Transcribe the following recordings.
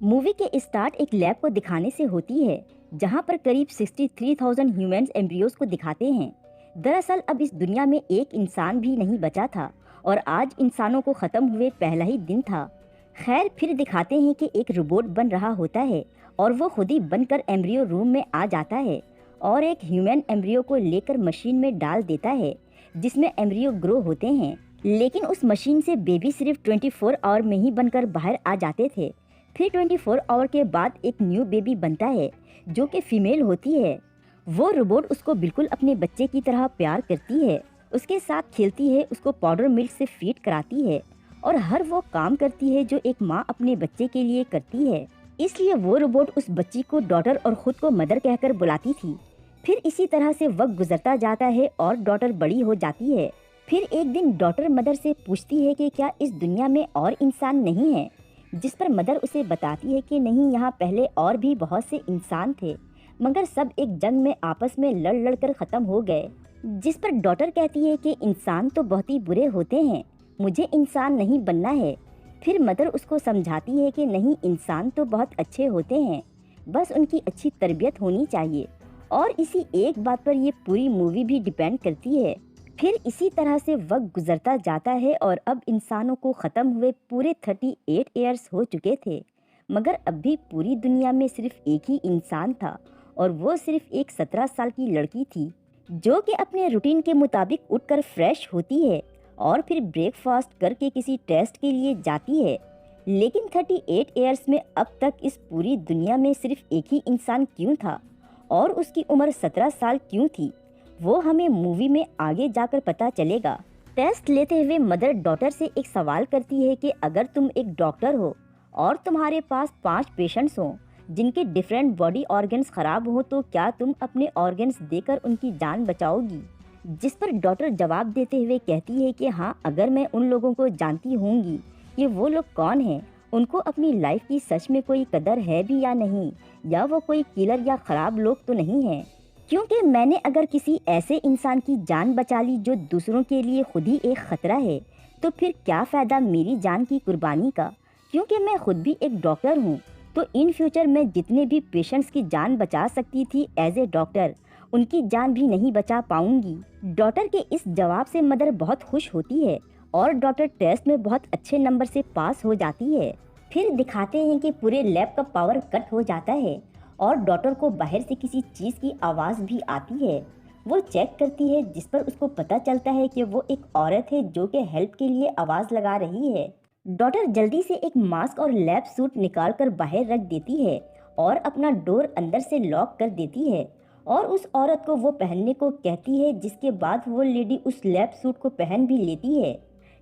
Movie के start एक lab को दिखाने से होती है, जहां पर करीब 63,000 ह्यूमंस एम्ब्रियोज को दिखाते हैं। दरअसल अब इस दुनिया में एक इंसान भी नहीं बचा था और आज इंसानों को खत्म हुए पहला ही दिन था। खैर, फिर दिखाते हैं कि एक रोबोट बन रहा होता है और वो खुद ही बनकर एम्ब्रियो रूम में आ जाता है और एक ह्यूमन एम्ब्रियो को लेकर मशीन में डाल देता है, जिसमें एम्ब्रियो ग्रो होते हैं। लेकिन उस मशीन से बेबी सिर्फ 24 आवर में ही बनकर बाहर आ जाते थे। फिर 24 आवर के बाद एक न्यू बेबी बनता है जो कि फीमेल होती है। वो रोबोट उसको बिल्कुल अपने बच्चे की तरह प्यार करती है, उसके साथ खेलती है, उसको पाउडर मिल्क से फीड कराती है और हर वो काम करती है जो एक माँ अपने बच्चे के लिए करती है। इसलिए वो रोबोट उस बच्ची को डॉटर और खुद को मदर कहकर बुलाती थी। फिर इसी तरह से वक्त गुजरता जाता है और डॉटर बड़ी हो जाती है। फिर एक दिन डॉटर मदर से पूछती है कि क्या इस दुनिया में और इंसान नहीं है, जिस पर मदर उसे बताती है कि नहीं, यहाँ पहले और भी बहुत से इंसान थे, मगर सब एक जंग में आपस में लड़ लड़ कर ख़त्म हो गए। जिस पर डॉटर कहती है कि इंसान तो बहुत ही बुरे होते हैं, मुझे इंसान नहीं बनना है। फिर मदर उसको समझाती है कि नहीं, इंसान तो बहुत अच्छे होते हैं, बस उनकी अच्छी तरबियत होनी चाहिए। और इसी एक बात पर ये पूरी मूवी भी डिपेंड करती है। फिर इसी तरह से वक्त गुजरता जाता है और अब इंसानों को ख़त्म हुए पूरे 38 ईयर्स हो चुके थे, मगर अब भी पूरी दुनिया में सिर्फ एक ही इंसान था और वो सिर्फ एक 17 साल की लड़की थी, जो कि अपने रूटीन के मुताबिक उठकर फ्रेश होती है और फिर ब्रेकफास्ट करके किसी टेस्ट के लिए जाती है। लेकिन 38 ईयर्स में अब तक इस पूरी दुनिया में सिर्फ एक ही इंसान क्यों था और उसकी उम्र 17 साल क्यों थी, वो हमें मूवी में आगे जाकर पता चलेगा। टेस्ट लेते हुए मदर डॉटर से एक सवाल करती है कि अगर तुम एक डॉक्टर हो और तुम्हारे पास 5 पेशेंट्स हों जिनके डिफरेंट बॉडी ऑर्गन्स खराब हो, तो क्या तुम अपने ऑर्गन्स देकर उनकी जान बचाओगी? जिस पर डॉटर जवाब देते हुए कहती है कि हाँ, अगर मैं उन लोगों को जानती होंगी, ये वो लोग कौन हैं, उनको अपनी लाइफ की सच में कोई कदर है भी या नहीं, या वो कोई किलर या ख़राब लोग तो नहीं हैं। क्योंकि मैंने अगर किसी ऐसे इंसान की जान बचा ली जो दूसरों के लिए खुद ही एक ख़तरा है, तो फिर क्या फ़ायदा मेरी जान की कुर्बानी का? क्योंकि मैं खुद भी एक डॉक्टर हूँ, तो इन फ्यूचर मैं जितने भी पेशेंट्स की जान बचा सकती थी एज ए डॉक्टर, उनकी जान भी नहीं बचा पाऊंगी। डॉटर के इस जवाब से मदर बहुत खुश होती है और डॉटर टेस्ट में बहुत अच्छे नंबर से पास हो जाती है। फिर दिखाते हैं कि पूरे लैब का पावर कट हो जाता है और डॉटर को बाहर से किसी चीज़ की आवाज़ भी आती है। वो चेक करती है, जिस पर उसको पता चलता है कि वो एक औरत है जो कि हेल्प के लिए आवाज़ लगा रही है। डॉटर जल्दी से एक मास्क और लैब सूट निकाल कर बाहर रख देती है और अपना डोर अंदर से लॉक कर देती है और उस औरत को वो पहनने को कहती है, जिसके बाद वो लेडी उस लैब सूट को पहन भी लेती है।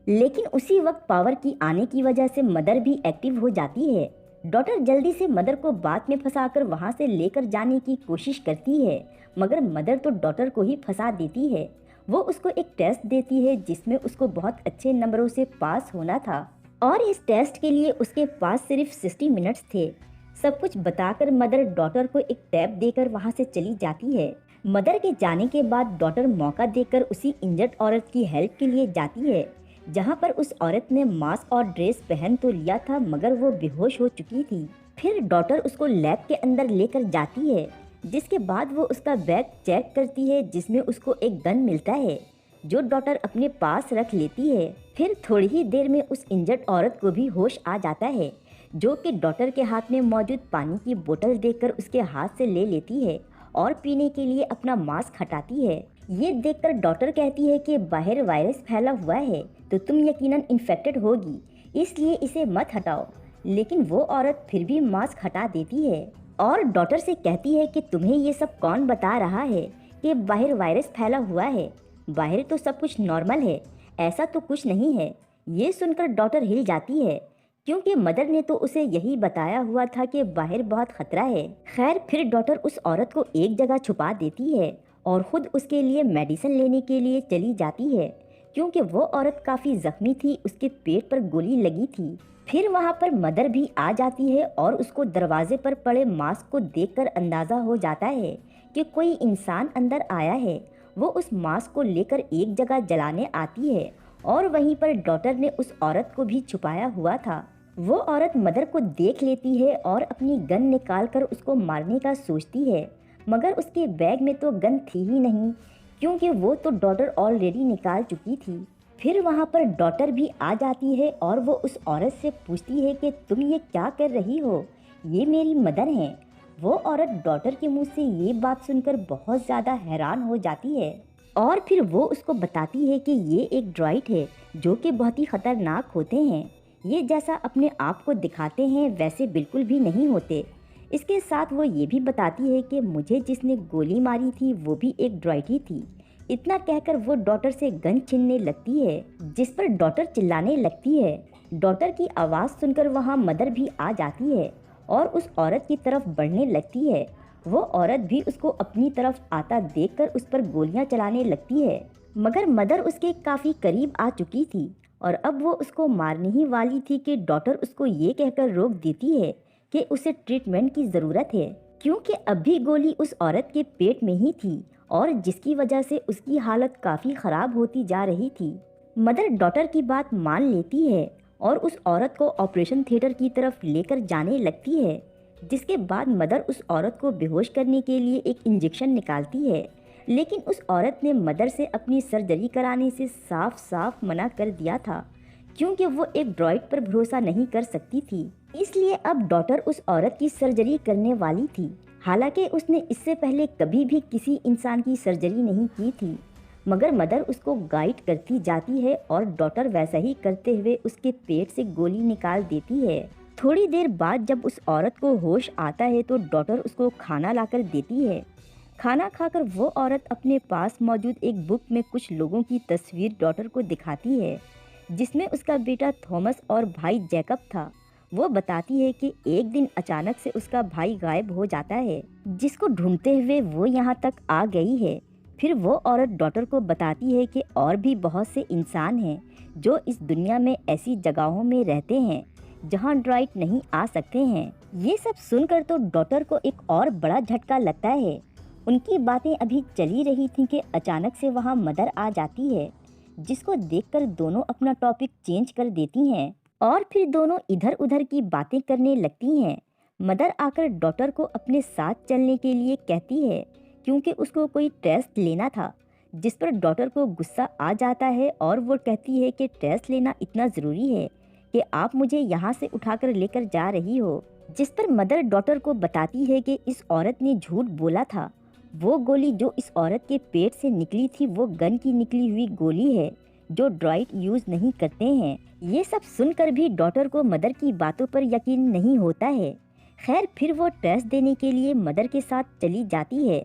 लेकिन उसी वक्त पावर की आने की वजह से मदर भी एक्टिव हो जाती है। डॉटर जल्दी से मदर को बात में फंसाकर वहां से लेकर जाने की कोशिश करती है, मगर मदर तो डॉटर को ही फंसा देती है। वो उसको एक टेस्ट देती है जिसमें उसको बहुत अच्छे नंबरों से पास होना था और इस टेस्ट के लिए उसके पास सिर्फ 60 मिनट्स थे। सब कुछ बताकर मदर डॉटर को एक टैब देकर वहां से चली जाती है। मदर के जाने के बाद डॉटर मौका देकर उसी इंजर्ड औरत की हेल्प के लिए जाती है, जहां पर उस औरत ने मास्क और ड्रेस पहन तो लिया था, मगर वो बेहोश हो चुकी थी। फिर डॉटर उसको लैब के अंदर लेकर जाती है, जिसके बाद वो उसका बैग चेक करती है, जिसमें उसको एक गन मिलता है जो डॉटर अपने पास रख लेती है। फिर थोड़ी ही देर में उस इंजर्ड औरत को भी होश आ जाता है, जो कि डॉटर के हाथ में मौजूद पानी की बोतल देखकर उसके हाथ से ले लेती है और पीने के लिए अपना मास्क हटाती है। ये देखकर डॉटर कहती है कि बाहर वायरस फैला हुआ है तो तुम यकीनन इन्फेक्टेड होगी, इसलिए इसे मत हटाओ। लेकिन वो औरत फिर भी मास्क हटा देती है और डॉटर से कहती है कि तुम्हें ये सब कौन बता रहा है कि बाहर वायरस फैला हुआ है, बाहर तो सब कुछ नॉर्मल है, ऐसा तो कुछ नहीं है। ये सुनकर डॉटर हिल जाती है, क्योंकि मदर ने तो उसे यही बताया हुआ था कि बाहर बहुत खतरा है। खैर, फिर डॉटर उस औरत को एक जगह छुपा देती है और खुद उसके लिए मेडिसिन लेने के लिए चली जाती है, क्योंकि वो औरत काफ़ी जख्मी थी, उसके पेट पर गोली लगी थी। फिर वहाँ पर मदर भी आ जाती है और उसको दरवाजे पर पड़े मास्क को देखकर अंदाज़ा हो जाता है कि कोई इंसान अंदर आया है। वो उस मास्क को लेकर एक जगह जलाने आती है और वहीं पर डॉटर ने उस औरत को भी छुपाया हुआ था वो औरत मदर को देख लेती है और अपनी गन निकालकर उसको मारने का सोचती है, मगर उसके बैग में तो गन थी ही नहीं, क्योंकि वो तो डॉटर ऑलरेडी निकाल चुकी थी। फिर वहाँ पर डॉटर भी आ जाती है और वो उस औरत से पूछती है कि तुम ये क्या कर रही हो, ये मेरी मदर हैं। वो औरत डॉटर के मुंह से ये बात सुनकर बहुत ज़्यादा हैरान हो जाती है और फिर वो उसको बताती है कि ये एक ड्रॉइड है जो कि बहुत ही ख़तरनाक होते हैं। ये जैसा अपने आप को दिखाते हैं वैसे बिल्कुल भी नहीं होते। इसके साथ वो ये भी बताती है कि मुझे जिसने गोली मारी थी वो भी एक ड्रॉइड ही थी। इतना कहकर वो डॉटर से गन छीनने लगती है, जिस पर डॉटर चिल्लाने लगती है। डॉटर की आवाज़ सुनकर वहाँ मदर भी आ जाती है और उस औरत की तरफ बढ़ने लगती है। वो औरत भी उसको अपनी तरफ आता देखकर उस पर गोलियां चलाने लगती है, मगर मदर उसके काफ़ी करीब आ चुकी थी और अब वो उसको मारने ही वाली थी कि डॉटर उसको ये कहकर रोक देती है कि उसे ट्रीटमेंट की ज़रूरत है, क्योंकि अभी गोली उस औरत के पेट में ही थी और जिसकी वजह से उसकी हालत काफ़ी ख़राब होती जा रही थी। मदर डॉटर की बात मान लेती है और उस औरत को ऑपरेशन थिएटर की तरफ लेकर जाने लगती है, जिसके बाद मदर उस औरत को बेहोश करने के लिए एक इंजेक्शन निकालती है। लेकिन उस औरत ने मदर से अपनी सर्जरी कराने से साफ साफ मना कर दिया था, क्योंकि वो एक ड्रॉइड पर भरोसा नहीं कर सकती थी। इसलिए अब डॉटर उस औरत की सर्जरी करने वाली थी, हालांकि उसने इससे पहले कभी भी किसी इंसान की सर्जरी नहीं की थी। मगर मदर उसको गाइड करती जाती है और डॉटर वैसा ही करते हुए उसके पेट से गोली निकाल देती है। थोड़ी देर बाद जब उस औरत को होश आता है तो डॉटर उसको खाना लाकर देती है। खाना खाकर वो औरत अपने पास मौजूद एक बुक में कुछ लोगों की तस्वीर डॉटर को दिखाती है, जिसमें उसका बेटा थॉमस और भाई जैकब था। वो बताती है कि एक दिन अचानक से उसका भाई गायब हो जाता है, जिसको ढूंढते हुए वो यहाँ तक आ गई है। फिर वो औरत डॉटर को बताती है कि और भी बहुत से इंसान हैं जो इस दुनिया में ऐसी जगहों में रहते हैं जहाँ ड्रॉइड नहीं आ सकते हैं। ये सब सुनकर तो डॉटर को एक और बड़ा झटका लगता है। उनकी बातें अभी चली रही थीं कि अचानक से वहाँ मदर आ जाती है, जिसको देखकर दोनों अपना टॉपिक चेंज कर देती हैं और फिर दोनों इधर उधर की बातें करने लगती हैं। मदर आकर डॉटर को अपने साथ चलने के लिए कहती है, क्योंकि उसको कोई टेस्ट लेना था, जिस पर डॉटर को गुस्सा आ जाता है और वो कहती है कि टेस्ट लेना इतना ज़रूरी है कि आप मुझे यहाँ से उठाकर लेकर जा रही हो। जिस पर मदर डॉटर को बताती है कि इस औरत ने झूठ बोला था। वो गोली जो इस औरत के पेट से निकली थी वो गन की निकली हुई गोली है जो ड्रॉइड यूज़ नहीं करते हैं। ये सब सुनकर भी डॉटर को मदर की बातों पर यकीन नहीं होता है। खैर फिर वो टेस्ट देने के लिए मदर के साथ चली जाती है।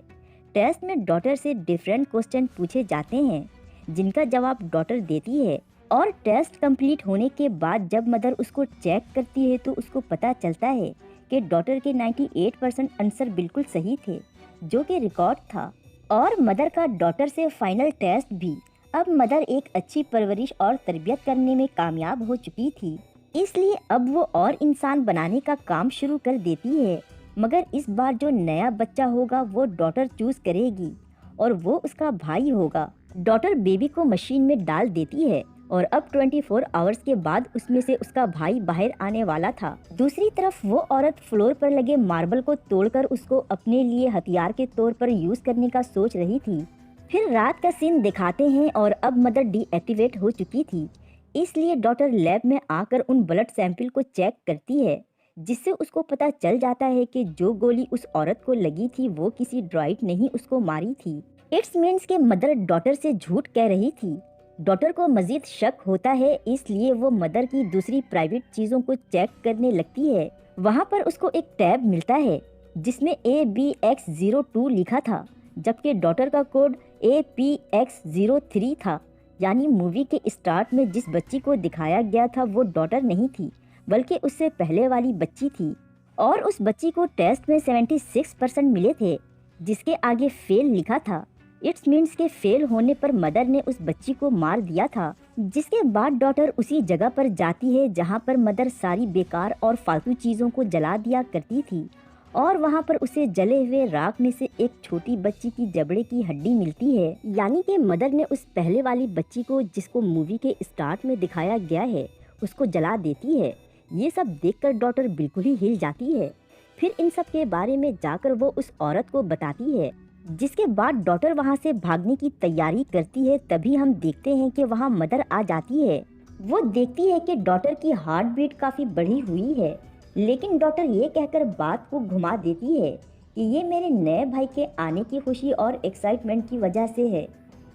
टेस्ट में डॉटर से डिफरेंट क्वेश्चन पूछे जाते हैं, जिनका जवाब डॉटर देती है और टेस्ट कंप्लीट होने के बाद जब मदर उसको चेक करती है तो उसको पता चलता है कि डॉटर के 98% आंसर बिल्कुल सही थे, जो कि रिकॉर्ड था। और मदर का डॉटर से फाइनल टेस्ट भी। अब मदर एक अच्छी परवरिश और तरबियत करने में कामयाब हो चुकी थी, इसलिए अब वो और इंसान बनाने का काम शुरू कर देती है। मगर इस बार जो नया बच्चा होगा वो डॉटर चूज करेगी और वो उसका भाई होगा। डॉटर बेबी को मशीन में डाल देती है और अब 24 आवर्स के बाद उसमें से उसका भाई बाहर आने वाला था। दूसरी तरफ वो औरत फ्लोर पर लगे मार्बल को तोड़कर उसको अपने लिए हथियार के तौर पर यूज करने का सोच रही थी। फिर रात का सीन दिखाते हैं और अब मदर डीएक्टिवेट हो चुकी थी, इसलिए डॉटर लैब में आकर उन ब्लड सैंपल को चेक करती है, जिससे उसको पता चल जाता है कि जो गोली उस औरत को लगी थी वो किसी ड्रॉइड ने ही उसको मारी थी। इट्स मीन्स के मदर डॉटर से झूठ कह रही थी। डॉटर को मजीद शक होता है, इसलिए वो मदर की दूसरी प्राइवेट चीज़ों को चेक करने लगती है। वहाँ पर उसको एक टैब मिलता है जिसमें ABX02 लिखा था, जबकि डॉटर का कोड APX03 था। यानी मूवी के स्टार्ट में जिस बच्ची को दिखाया गया था वो डॉटर नहीं थी, बल्कि उससे पहले वाली बच्ची थी। और उस बच्ची को टेस्ट में 76% मिले थे, जिसके आगे फेल लिखा था। इट्स मीन्स के फेल होने पर मदर ने उस बच्ची को मार दिया था। जिसके बाद डॉटर उसी जगह पर जाती है जहाँ पर मदर सारी बेकार और फालतू चीज़ों को जला दिया करती थी, और वहाँ पर उसे जले हुए राख में से एक छोटी बच्ची की जबड़े की हड्डी मिलती है। यानी कि मदर ने उस पहले वाली बच्ची को, जिसको मूवी के स्टार्ट में दिखाया गया है, उसको जला देती है, ये सब देखकर डॉटर बिल्कुल ही हिल जाती है। फिर इन सब के बारे में जाकर वो उस औरत को बताती है, जिसके बाद डॉटर वहाँ से भागने की तैयारी करती है। तभी हम देखते हैं कि वहाँ मदर आ जाती है। वो देखती है कि डॉटर की हार्ट बीट काफ़ी बढ़ी हुई है, लेकिन डॉटर ये कहकर बात को घुमा देती है कि ये मेरे नए भाई के आने की खुशी और एक्साइटमेंट की वजह से है।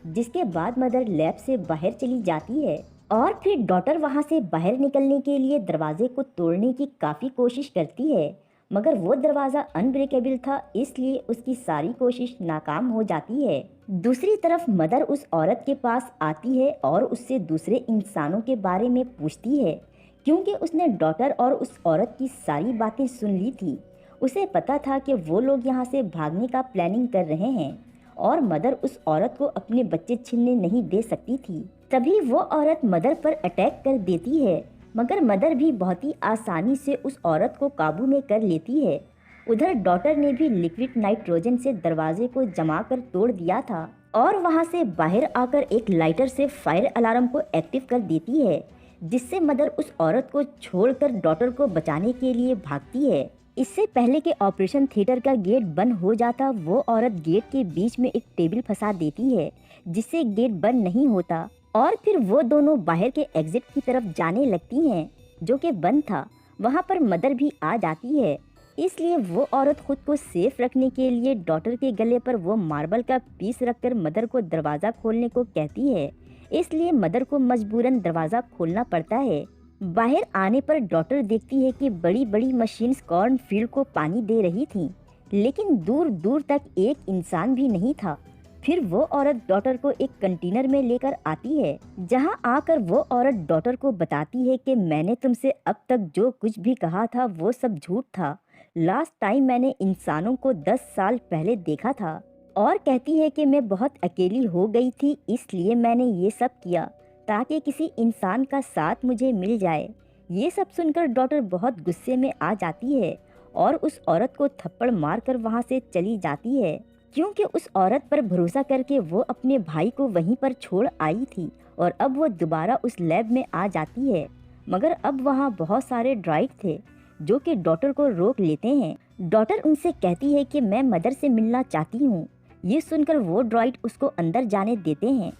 जिसके बाद मदर लैब से बाहर चली जाती है और फिर डॉटर वहाँ से बाहर निकलने के लिए दरवाजे को तोड़ने की काफ़ी कोशिश करती है, मगर वो दरवाज़ा अनब्रेकेबल था, इसलिए उसकी सारी कोशिश नाकाम हो जाती है। दूसरी तरफ मदर उस औरत के पास आती है और उससे दूसरे इंसानों के बारे में पूछती है, क्योंकि उसने डॉटर और उस औरत की सारी बातें सुन ली थी। उसे पता था कि वो लोग यहाँ से भागने का प्लानिंग कर रहे हैं और मदर उस औरत को अपने बच्चे छीनने नहीं दे सकती थी। तभी वो औरत मदर पर अटैक कर देती है, मगर मदर भी बहुत ही आसानी से उस औरत को काबू में कर लेती है। उधर डॉटर ने भी लिक्विड नाइट्रोजन से दरवाजे को जमा कर तोड़ दिया था और वहां से बाहर आकर एक लाइटर से फायर अलार्म को एक्टिव कर देती है, जिससे मदर उस औरत को छोड़कर डॉटर को बचाने के लिए भागती है। इससे पहले कि ऑपरेशन थिएटर का गेट बंद हो जाता, वो औरत गेट के बीच में एक टेबल फंसा देती है, जिससे गेट बंद नहीं होता और फिर वो दोनों बाहर के एग्जिट की तरफ जाने लगती हैं, जो कि बंद था। वहाँ पर मदर भी आ जाती है, इसलिए वो औरत खुद को सेफ रखने के लिए डॉटर के गले पर वो मार्बल का पीस रखकर मदर को दरवाज़ा खोलने को कहती है। इसलिए मदर को मजबूरन दरवाज़ा खोलना पड़ता है। बाहर आने पर डॉटर देखती है कि बड़ी बड़ी मशीन्स कॉर्न फील्ड को पानी दे रही थीं, लेकिन दूर दूर तक एक इंसान भी नहीं था। फिर वो औरत डॉटर को एक कंटेनर में लेकर आती है, जहां आकर वो औरत डॉटर को बताती है कि मैंने तुमसे अब तक जो कुछ भी कहा था वो सब झूठ था। लास्ट टाइम मैंने इंसानों को 10 साल पहले देखा था, और कहती है कि मैं बहुत अकेली हो गई थी, इसलिए मैंने ये सब किया ताकि किसी इंसान का साथ मुझे मिल जाए। ये सब सुनकर डॉटर बहुत गुस्से में आ जाती है और उस औरत को थप्पड़ मारकर वहाँ से चली जाती है, क्योंकि उस औरत पर भरोसा करके वो अपने भाई को वहीं पर छोड़ आई थी और अब वो दोबारा उस लैब में आ जाती है। मगर अब वहाँ बहुत सारे ड्राइड थे जो कि डॉटर को रोक लेते हैं। डॉटर उनसे कहती है कि मैं मदर से मिलना चाहती हूँ। ये सुनकर वो ड्राइड उसको अंदर जाने देते हैं।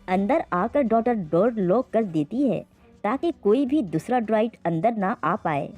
अंदर आकर डॉटर डोर लॉक कर देती है ताकि कोई भी दूसरा ड्राइड अंदर ना आ पाए।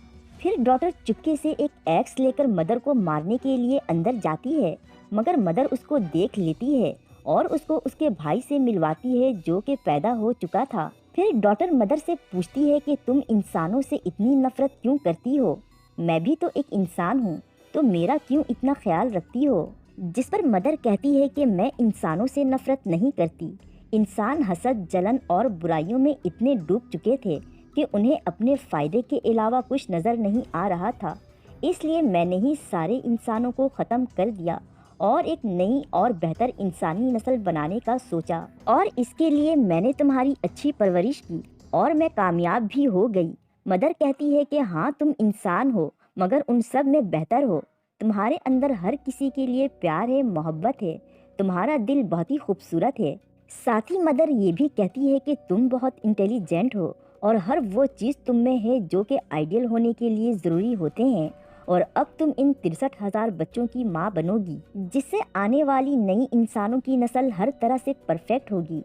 फिर डॉटर चुपके से एक एक्स लेकर मदर को मारने के लिए अंदर जाती है, मगर मदर उसको देख लेती है और उसको उसके भाई से मिलवाती है, जो कि पैदा हो चुका था। फिर डॉटर मदर से पूछती है कि तुम इंसानों से इतनी नफरत क्यों करती हो? मैं भी तो एक इंसान हूँ, तो मेरा क्यों इतना ख्याल रखती हो? जिस पर मदर कहती है कि मैं इंसानों से नफरत नहीं करती। इंसान हसद, जलन और बुराइयों में इतने डूब चुके थे कि उन्हें अपने फायदे के अलावा कुछ नज़र नहीं आ रहा था। इसलिए मैंने ही सारे इंसानों को ख़त्म कर दिया और एक नई और बेहतर इंसानी नस्ल बनाने का सोचा, और इसके लिए मैंने तुम्हारी अच्छी परवरिश की और मैं कामयाब भी हो गई। मदर कहती है कि हाँ, तुम इंसान हो, मगर उन सब में बेहतर हो। तुम्हारे अंदर हर किसी के लिए प्यार है, मोहब्बत है, तुम्हारा दिल बहुत ही खूबसूरत है। साथ ही मदर ये भी कहती है कि तुम बहुत इंटेलिजेंट हो और हर वो चीज़ तुम में है जो कि आइडियल होने के लिए ज़रूरी होते हैं, और अब तुम इन 63,000 बच्चों की माँ बनोगी, जिससे आने वाली नई इंसानों की नस्ल हर तरह से परफेक्ट होगी।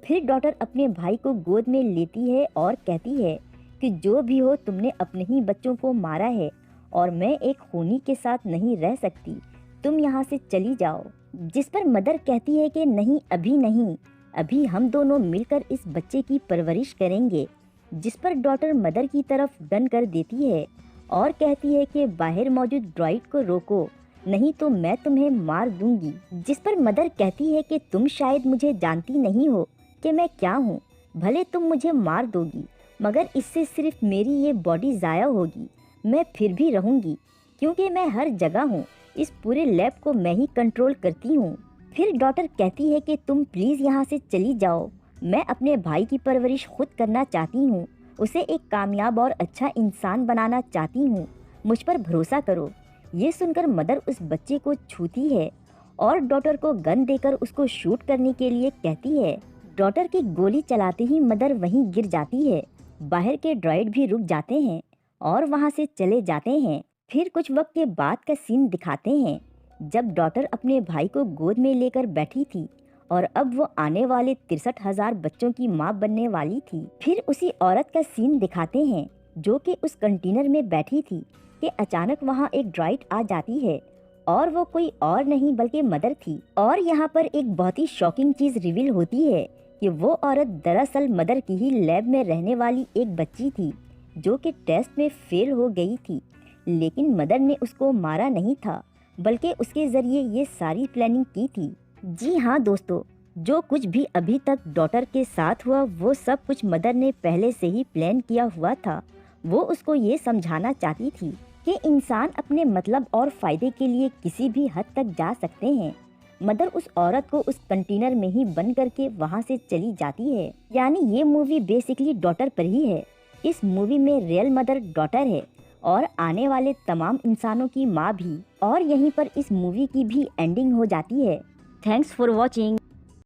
फिर डॉटर अपने भाई को गोद में लेती है और कहती है कि जो भी हो, तुमने अपने ही बच्चों को मारा है और मैं एक खूनी के साथ नहीं रह सकती, तुम यहाँ से चली जाओ। जिस पर मदर कहती है कि नहीं, अभी नहीं, अभी हम दोनों मिलकर इस बच्चे की परवरिश करेंगे। जिस पर डॉटर मदर की तरफ गन कर देती है और कहती है कि बाहर मौजूद ड्राइड को रोको, नहीं तो मैं तुम्हें मार दूंगी। जिस पर मदर कहती है कि तुम शायद मुझे जानती नहीं हो कि मैं क्या हूँ। भले तुम मुझे मार दोगी, मगर इससे सिर्फ मेरी ये बॉडी ज़ाया होगी। मैं फिर भी रहूँगी, क्योंकि मैं हर जगह हूँ। इस पूरे लैब को मैं ही कंट्रोल करती हूँ। फिर डॉटर कहती है कि तुम प्लीज़ यहाँ से चली जाओ, मैं अपने भाई की परवरिश खुद करना चाहती हूँ, उसे एक कामयाब और अच्छा इंसान बनाना चाहती हूँ, मुझ पर भरोसा करो। ये सुनकर मदर उस बच्चे को छूती है और डॉटर को गन देकर उसको शूट करने के लिए कहती है। डॉटर की गोली चलाते ही मदर वहीं गिर जाती है। बाहर के ड्राइड भी रुक जाते हैं और वहाँ से चले जाते हैं। फिर कुछ वक्त के बाद का सीन दिखाते हैं जब डॉटर अपने भाई को गोद में लेकर बैठी थी और अब वो आने वाले 63,000 बच्चों की माँ बनने वाली थी। फिर उसी औरत का सीन दिखाते हैं जो कि उस कंटेनर में बैठी थी कि अचानक वहाँ एक ड्राइट आ जाती है और वो कोई और नहीं बल्कि मदर थी। और यहाँ पर एक बहुत ही शॉकिंग चीज रिवील होती है कि वो औरत दरअसल मदर की ही लैब में रहने वाली एक बच्ची थी जो कि टेस्ट में फेल हो गई थी, लेकिन मदर ने उसको मारा नहीं था बल्कि उसके जरिए ये सारी प्लानिंग की थी। जी हाँ दोस्तों, जो कुछ भी अभी तक डॉटर के साथ हुआ वो सब कुछ मदर ने पहले से ही प्लान किया हुआ था। वो उसको ये समझाना चाहती थी कि इंसान अपने मतलब और फायदे के लिए किसी भी हद तक जा सकते हैं। मदर उस औरत को उस कंटेनर में ही बंद करके वहाँ से चली जाती है। यानी ये मूवी बेसिकली डॉटर पर ही है। इस मूवी में रियल मदर डॉटर है और आने वाले तमाम इंसानों की माँ भी। और यहीं पर इस मूवी की भी एंडिंग हो जाती है। Thanks for watching.